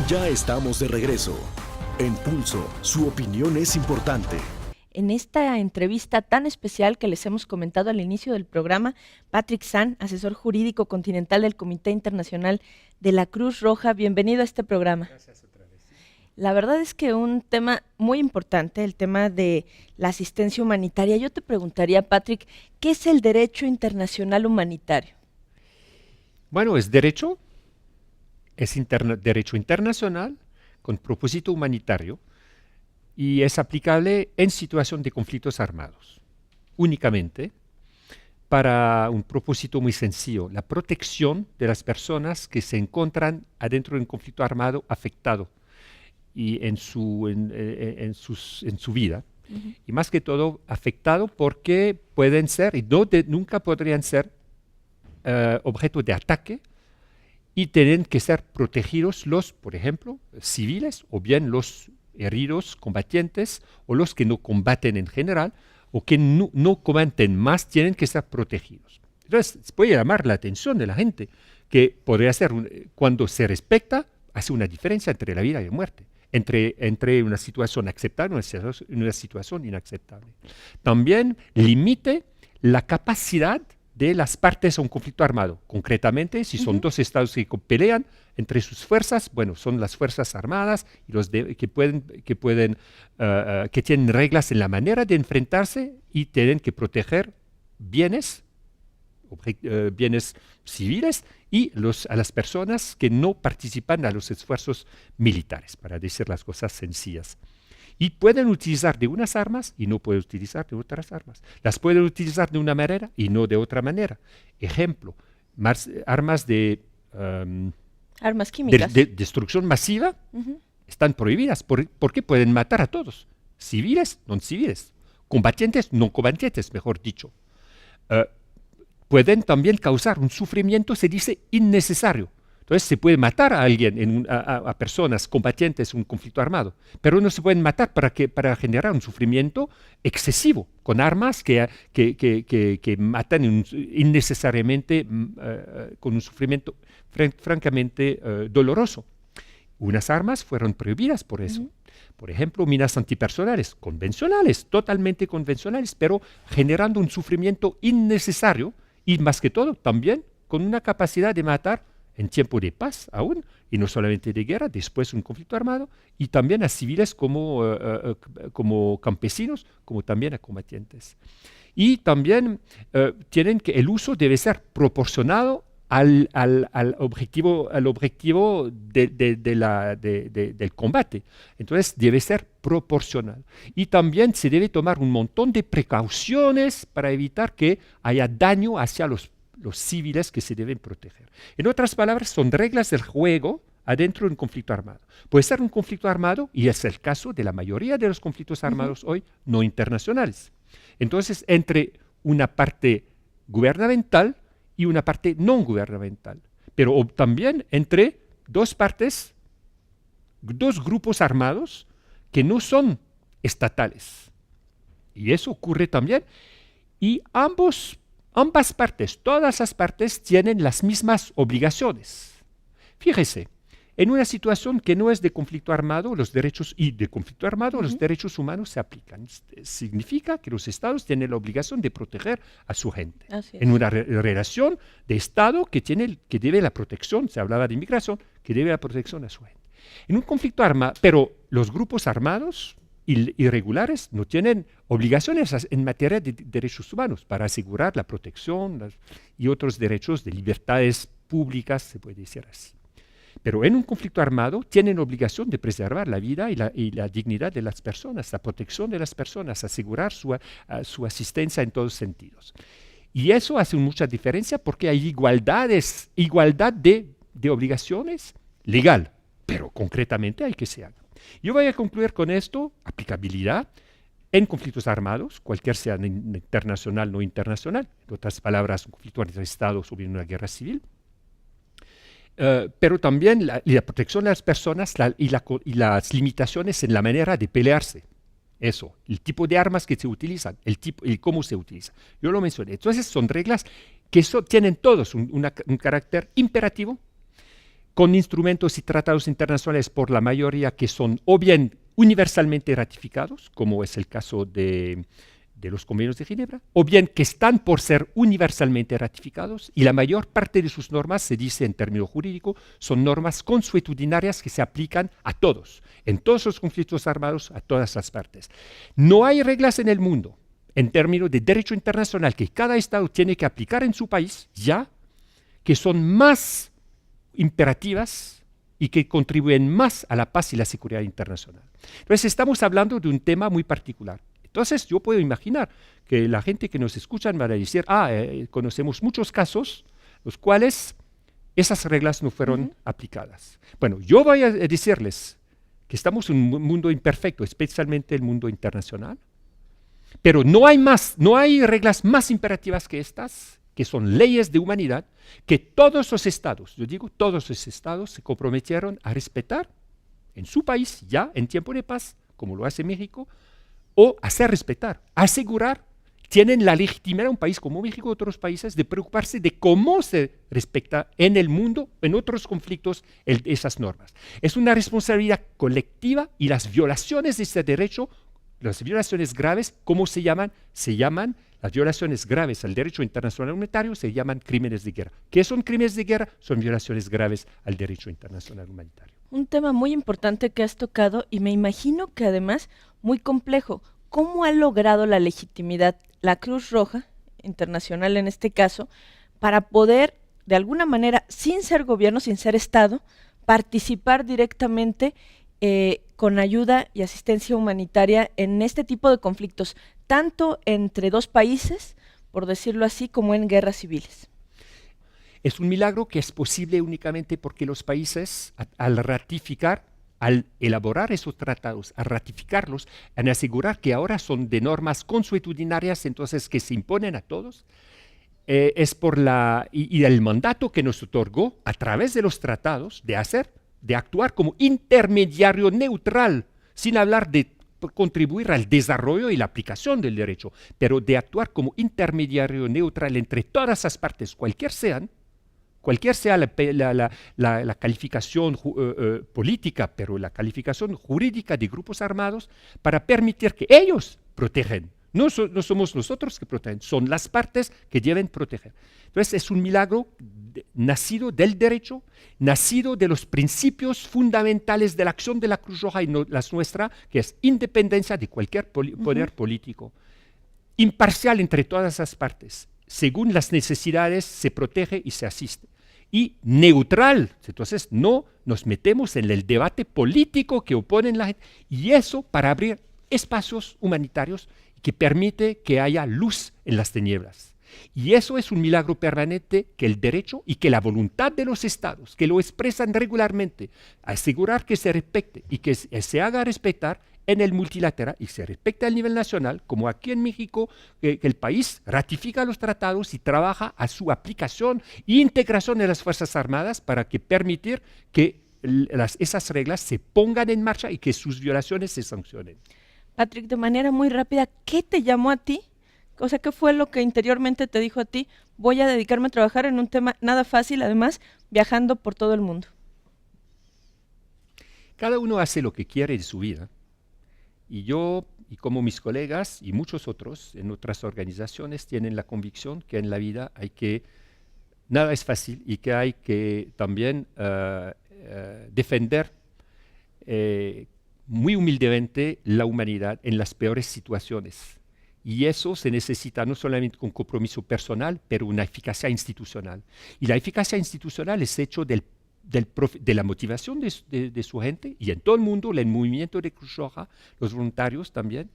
Ya estamos de regreso. En Pulso, su opinión es importante. En esta entrevista tan especial que les hemos comentado al inicio del programa, Patrick San, asesor jurídico continental del Comité Internacional de la Cruz Roja, bienvenido a este programa. Gracias otra vez. La verdad es que un tema muy importante, el tema de la asistencia humanitaria. Yo te preguntaría, Patrick, ¿qué es el derecho internacional humanitario? Bueno, es derecho internacional con propósito humanitario y es aplicable en situación de conflictos armados, únicamente para un propósito muy sencillo, la protección de las personas que se encuentran adentro de un conflicto armado afectado y en su vida. Y más que todo afectado porque pueden ser, y nunca podrían ser objeto de ataque, y tienen que ser protegidos los, por ejemplo, civiles o bien los heridos, combatientes o los que no combaten en general o que no combaten más, tienen que ser protegidos. Entonces, puede llamar la atención de la gente que podría ser, cuando se respecta, hace una diferencia entre la vida y la muerte, entre una situación aceptable y una situación inaceptable. También limite la capacidad de las partes a un conflicto armado. Concretamente, si son dos estados que pelean entre sus fuerzas, bueno, son las fuerzas armadas y que tienen reglas en la manera de enfrentarse y tienen que proteger bienes civiles y a las personas que no participan a los esfuerzos militares, para decir las cosas sencillas. Y pueden utilizar de unas armas y no pueden utilizar de otras armas. Las pueden utilizar de una manera y no de otra manera. Ejemplo, armas de armas químicas. De destrucción masiva están prohibidas porque pueden matar a todos. Civiles, no civiles. Combatientes, no combatientes, mejor dicho. Pueden también causar un sufrimiento, se dice, innecesario. Entonces se puede matar a alguien, a personas combatientes en un conflicto armado, pero no se pueden matar para generar un sufrimiento excesivo, con armas que matan innecesariamente, con un sufrimiento francamente doloroso. Unas armas fueron prohibidas por eso. Por ejemplo, minas antipersonales, convencionales, totalmente convencionales, pero generando un sufrimiento innecesario y más que todo también con una capacidad de matar en tiempo de paz aún, y no solamente de guerra, después un conflicto armado, y también a civiles como campesinos, como también a combatientes. Y también el uso debe ser proporcionado al objetivo del combate. Entonces debe ser proporcional. Y también se debe tomar un montón de precauciones para evitar que haya daño hacia los civiles que se deben proteger. En otras palabras, son reglas del juego adentro de un conflicto armado. Puede ser un conflicto armado, y es el caso de la mayoría de los conflictos armados hoy no internacionales. Entonces, entre una parte gubernamental y una parte no gubernamental, pero también entre dos grupos armados que no son estatales. Y eso ocurre también, y ambas partes, todas las partes tienen las mismas obligaciones. Fíjese, en una situación que no es de conflicto armado, los derechos humanos se aplican. Significa que los estados tienen la obligación de proteger a su gente. En una relación de estado que debe la protección, se hablaba de inmigración, que debe la protección a su gente. En un conflicto armado, pero los grupos armados irregulares no tienen obligaciones en materia de derechos humanos para asegurar la protección y otros derechos de libertades públicas, se puede decir así. Pero en un conflicto armado tienen obligación de preservar la vida y la dignidad de las personas, la protección de las personas, asegurar su asistencia en todos sentidos. Y eso hace mucha diferencia porque hay igualdad de obligaciones legal, pero concretamente hay que se haga. Yo voy a concluir con esto: aplicabilidad en conflictos armados, cualquier sea internacional o no internacional, en otras palabras, un conflicto entre estados o bien una guerra civil, pero también la protección de las personas y las limitaciones en la manera de pelearse. Eso, el tipo de armas que se utilizan, el cómo se utiliza. Yo lo mencioné. Entonces son reglas que tienen todos un carácter imperativo, con instrumentos y tratados internacionales por la mayoría que son o bien universalmente ratificados, como es el caso de los convenios de Ginebra, o bien que están por ser universalmente ratificados y la mayor parte de sus normas, se dice en término jurídico, son normas consuetudinarias que se aplican a todos, en todos los conflictos armados, a todas las partes. No hay reglas en el mundo, en términos de derecho internacional, que cada Estado tiene que aplicar en su país, ya, que son más imperativas y que contribuyen más a la paz y la seguridad internacional. Entonces estamos hablando de un tema muy particular. Entonces yo puedo imaginar que la gente que nos escucha va a decir, conocemos muchos casos los cuales esas reglas no fueron aplicadas. Bueno, yo voy a decirles que estamos en un mundo imperfecto, especialmente el mundo internacional, pero no hay reglas más imperativas que estas, que son leyes de humanidad, que todos los estados, yo digo todos los estados, se comprometieron a respetar en su país, ya en tiempo de paz, como lo hace México, o hacer respetar, asegurar, tienen la legitimidad un país como México y otros países de preocuparse de cómo se respecta en el mundo, en otros conflictos, esas normas. Es una responsabilidad colectiva y las violaciones de ese derecho, las violaciones graves, ¿cómo se llaman? Se llaman, las violaciones graves al derecho internacional humanitario se llaman crímenes de guerra. ¿Qué son crímenes de guerra? Son violaciones graves al derecho internacional humanitario. Un tema muy importante que has tocado y me imagino que además muy complejo. ¿Cómo ha logrado la legitimidad la Cruz Roja Internacional en este caso para poder, de alguna manera, sin ser gobierno, sin ser Estado, participar directamente con ayuda y asistencia humanitaria en este tipo de conflictos, tanto entre dos países, por decirlo así, como en guerras civiles? Es un milagro que es posible únicamente porque los países, al ratificar, al elaborar esos tratados, al ratificarlos, al asegurar que ahora son de normas consuetudinarias, entonces que se imponen a todos, es por el mandato que nos otorgó a través de los tratados de actuar como intermediario neutral, sin hablar de contribuir al desarrollo y la aplicación del derecho, pero de actuar como intermediario neutral entre todas las partes, cualquier sea la calificación política, pero la calificación jurídica de grupos armados, para permitir que ellos protegen. No somos nosotros que protegen, son las partes que deben proteger. Entonces es un milagro nacido del derecho, nacido de los principios fundamentales de la acción de la Cruz Roja y no las nuestra, que es independencia de cualquier poder político, imparcial entre todas esas partes. Según las necesidades se protege y se asiste. Y neutral, entonces no nos metemos en el debate político que oponen la gente, y eso para abrir espacios humanitarios que permite que haya luz en las tinieblas. Y eso es un milagro permanente que el derecho y que la voluntad de los estados, que lo expresan regularmente, asegurar que se respete y que se haga respetar en el multilateral y se respecta a nivel nacional, como aquí en México, que el país ratifica los tratados y trabaja a su aplicación e integración de las Fuerzas Armadas para que permitir que esas reglas se pongan en marcha y que sus violaciones se sancionen. Patrick, de manera muy rápida, ¿qué te llamó a ti? O sea, ¿qué fue lo que interiormente te dijo a ti? Voy a dedicarme a trabajar en un tema nada fácil, además, viajando por todo el mundo. Cada uno hace lo que quiere de su vida. Y yo, y como mis colegas y muchos otros en otras organizaciones, tienen la convicción que en la vida nada es fácil y que hay que también defender muy humildemente la humanidad en las peores situaciones. Y eso se necesita no solamente un compromiso personal, pero una eficacia institucional. Y la eficacia institucional es hecho de la motivación de su gente, y en todo el mundo, el movimiento de Cruz Roja, los voluntarios también,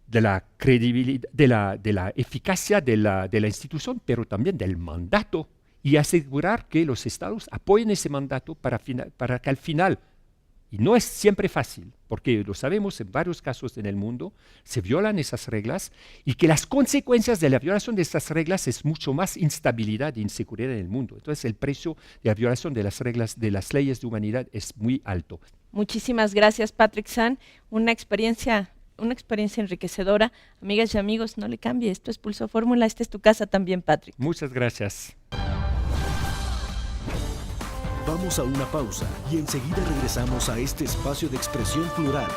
de la credibilidad, de la eficacia de la institución, pero también del mandato, y asegurar que los estados apoyen ese mandato para que al final, y no es siempre fácil, porque lo sabemos en varios casos en el mundo, se violan esas reglas y que las consecuencias de la violación de esas reglas es mucho más instabilidad e inseguridad en el mundo. Entonces el precio de la violación de las reglas, de las leyes de humanidad es muy alto. Muchísimas gracias, Patrick San. Una experiencia enriquecedora. Amigas y amigos, no le cambie, esto es Pulso Fórmula, esta es tu casa también, Patrick. Muchas gracias. Vamos a una pausa y enseguida regresamos a este espacio de expresión plural